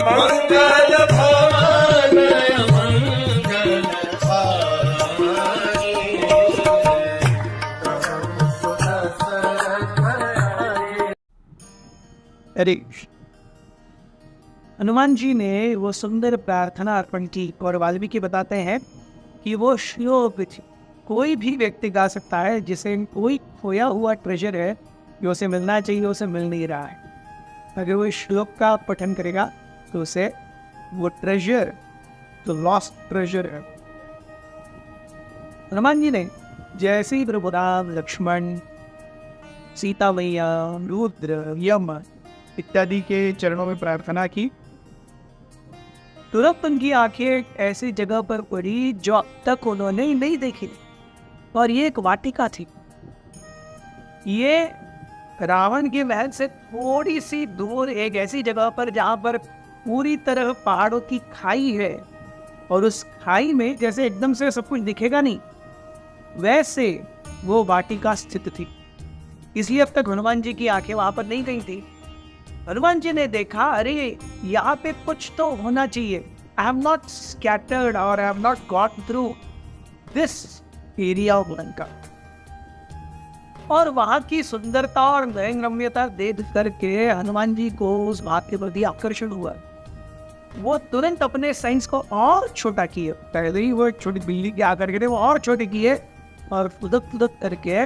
मंगल भवन मंगल हारी। अरे हनुमान जी ने वो सुंदर प्रार्थना अर्पण की और वाल्मीकि बताते हैं कि वो श्लोक कोई भी व्यक्ति गा सकता है जिसे कोई खोया हुआ ट्रेजर है जो उसे मिलना चाहिए, उसे मिल नहीं रहा है। अगर वो श्लोक का पठन करेगा तो उसे वो ट्रेजर, जो लॉस्ट ट्रेजर है। हनुमान जी ने जैसे ही प्रभु राम, लक्ष्मण, सीता मैया, रुद्र, यम इत्यादि के चरणों में प्रार्थना की, तुरंत उनकी आंखें ऐसी जगह पर पड़ी जो अब तक उन्होंने नहीं देखी, और ये एक वाटिका थी। ये रावण के महल से थोड़ी सी दूर एक ऐसी जगह पर जहां पर पूरी तरह पहाड़ों की खाई है, और उस खाई में जैसे एकदम से सब कुछ दिखेगा नहीं, वैसे वो वाटिका स्थित थी। इसलिए अब तक हनुमान जी की आंखें वहां पर नहीं गई थी। हनुमान जी ने देखा, अरे यहाँ पे कुछ तो होना चाहिए। आई एम नॉट स्कैटर्ड और I am not got through this area of Lanka. और वहां की सुंदरता और नयनरम्यता देख करके हनुमान जी को उस बात के प्रति आकर्षण हुआ। वो तुरंत अपने साइंस को और छोटा किए। पहले ही वो एक छोटी बिल्ली के आकर के वो और छोटे किए और फुदक फुदक करके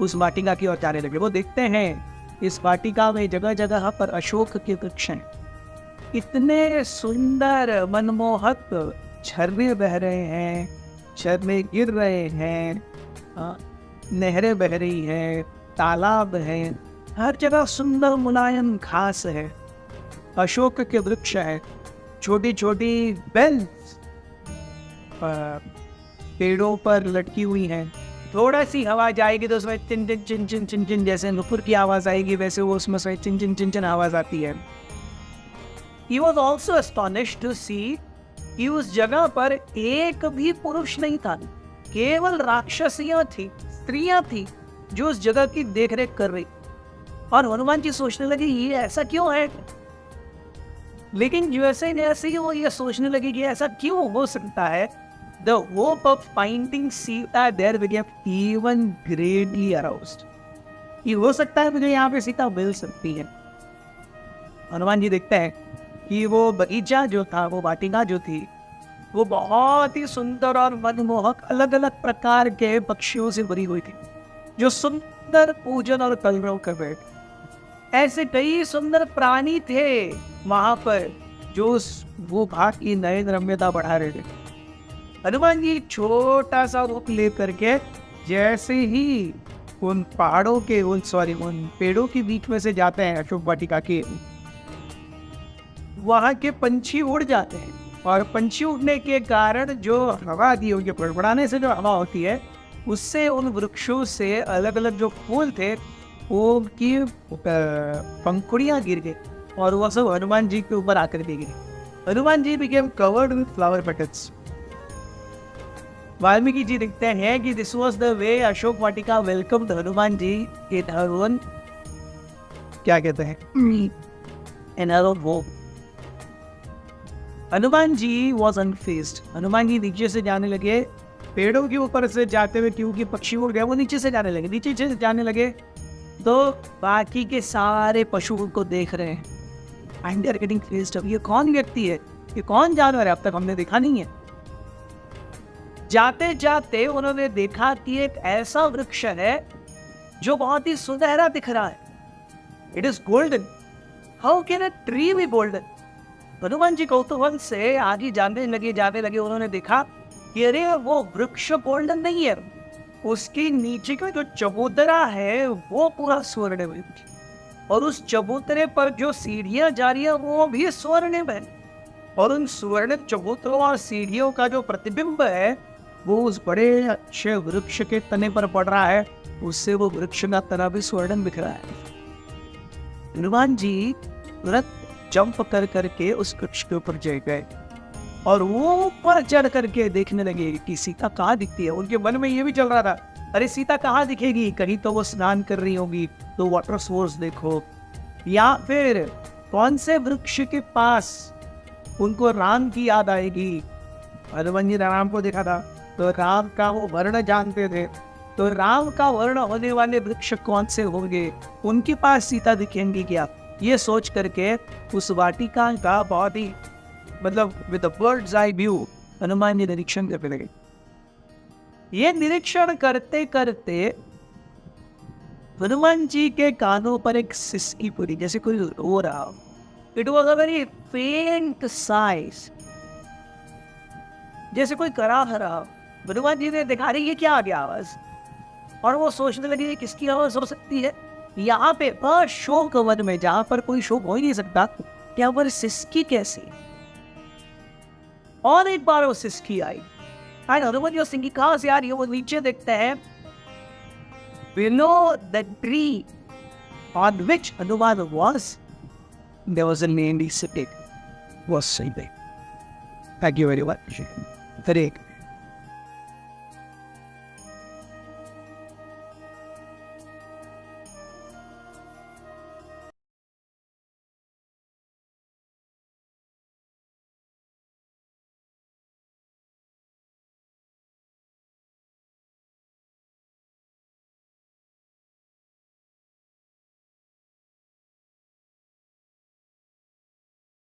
उस वाटिका की ओर जाने लगे। वो देखते हैं इस वाटिका में जगह जगह पर अशोक के वृक्ष हैं। इतने सुंदर मनमोहक झरने बह रहे हैं, झरने गिर रहे हैं, नहरें बह रही हैं, तालाब हैं, हर जगह सुंदर मुलायम घास है, अशोक के वृक्ष है, छोटी छोटी बेल्स पेड़ों पर लटकी हुई हैं। थोड़ा सी हवा जाएगी तो उसमें चिन चिन चिन चिन चिन चिन जैसे नुपुर की आवाज आएगी, वैसे वो उसमें से चिन चिन चिन चिन आवाज आती है। He was also astonished to see कि उस जगह पर एक भी पुरुष नहीं था, केवल राक्षसियां थी, स्त्रियां थी जो उस जगह की देखरेख कर रही। और हनुमान जी सोचने लगे ये ऐसा क्यों है, लेकिन जैसे जैसे ही वो ये सोचने लगे कि ऐसा क्यों हो सकता है, the hope of finding Sita there became even greatly aroused। ये हो सकता है मुझे यहाँ पे सीता मिल सकती है। हनुमान जी देखते हैं कि वो बगीचा जो था, वो वाटिका जो थी, वो बहुत ही सुंदर और मनमोहक अलग अलग प्रकार के पक्षियों से भरी हुई थी जो सुंदर पूजन और कलरव कर रहे थे। ऐसे कई सुंदर प्राणी थे वहां पर जो उस वो भाग की नयन रम्यता बढ़ा रहे थे। हनुमान जी छोटा सा रूप ले करके जैसे ही उन पहाड़ों के उन पेड़ों के बीच में से जाते हैं अशोक वाटिका के, वहां के पंछी उड़ जाते हैं। और पंछी उड़ने के कारण जो हवा आती है, उनके बड़बड़ाने से जो हवा होती है, उससे उन वृक्षों से अलग अलग जो फूल थे वो की पंखुड़ियां गिर गई और वह सब हनुमान जी के ऊपर आकर गिर गई। Hanuman ji became covered with flower petals. Valmiki ji लिखते हैं कि this was the way Ashok Vatika welcomed Hanuman ji in her own, क्या कहते हैं, in her own home. Hanuman ji was unfazed. Hanuman ji नीचे से जाने लगे, पेड़ों के ऊपर से जाते हुए, क्योंकि पक्षी उड़ गए, वो नीचे से जाने लगे। नीचे से जाने लगे तो बाकी के सारे पशु उनको देख रहे हैं। And they are getting fazed. अब ये कौन व्यक्ति है, ये कौन जानवर है, अब तक हमने देखा नहीं है। जाते जाते उन्होंने देखा कि एक ऐसा वृक्ष है जो बहुत ही सुनहरा दिख रहा है। It is golden. How can a tree be golden? Hanuman ji कौतूहल से आगे जाने लगे। उन्होंने देखा कि अरे वो वृक्ष गोल्डन नहीं है, उसके नीचे का जो चबूतरा है वो पूरा स्वर्णिम है, और उस चबूतरे पर जो सीढ़ियां जा रही है वो भी स्वर्णिम है, और उन स्वर्णिम चबूतरों और सीढ़ियों का जो प्रतिबिंब है वो उस बड़े अच्छे वृक्ष के तने पर पड़ रहा है। उससे वो वृक्ष का तना भी स्वर्णिम दिख रहा है। हनुमान जी तुरंत जंप कर करके उस वृक्ष के ऊपर चढ़ गए और वो ऊपर चढ़ करके देखने लगे कि सीता कहाँ दिखती है। उनके मन में ये भी चल रहा था, अरे सीता कहाँ दिखेगी, कहीं तो वो स्नान कर रही होगी तो वाटर सोर्स देखो, या फिर कौन से वृक्ष के पास उनको राम की याद आएगी। हनुमान जी ने राम को देखा था तो राम का वो वर्ण जानते थे, तो राम का वर्ण होने वाले वृक्ष कौन से होंगे, उनके पास सीता दिखेंगी क्या, ये सोच करके उस वाटिका का बहुत ही मतलब with the bird's eye view Hanuman ji निरीक्षण करने लगे। ये निरीक्षण करते करते हनुमान जी के कानों पर एक सिसकी पड़ी, जैसे कोई रो रहा हो। इट वॉज अ वेरी फेंट साइज, जैसे कोई कराह रहा हो। हनुमान जी ने देखा रही ये क्या आ गया आवाज, और वो सोचने लगे किसकी आवाज हो सकती है। यहाँ पे अशोक वन में जहां पर कोई शोक हो ही नहीं सकता, क्या पर सिसकी कैसी। और एक बार वो सिसकी आई, हनुमान जी सिंह कहां से आ रही है, वो नीचे देखते हैं। Below the tree on which Hanuman was, there was a lady sitting, was sleeping. Thank you very much. Hare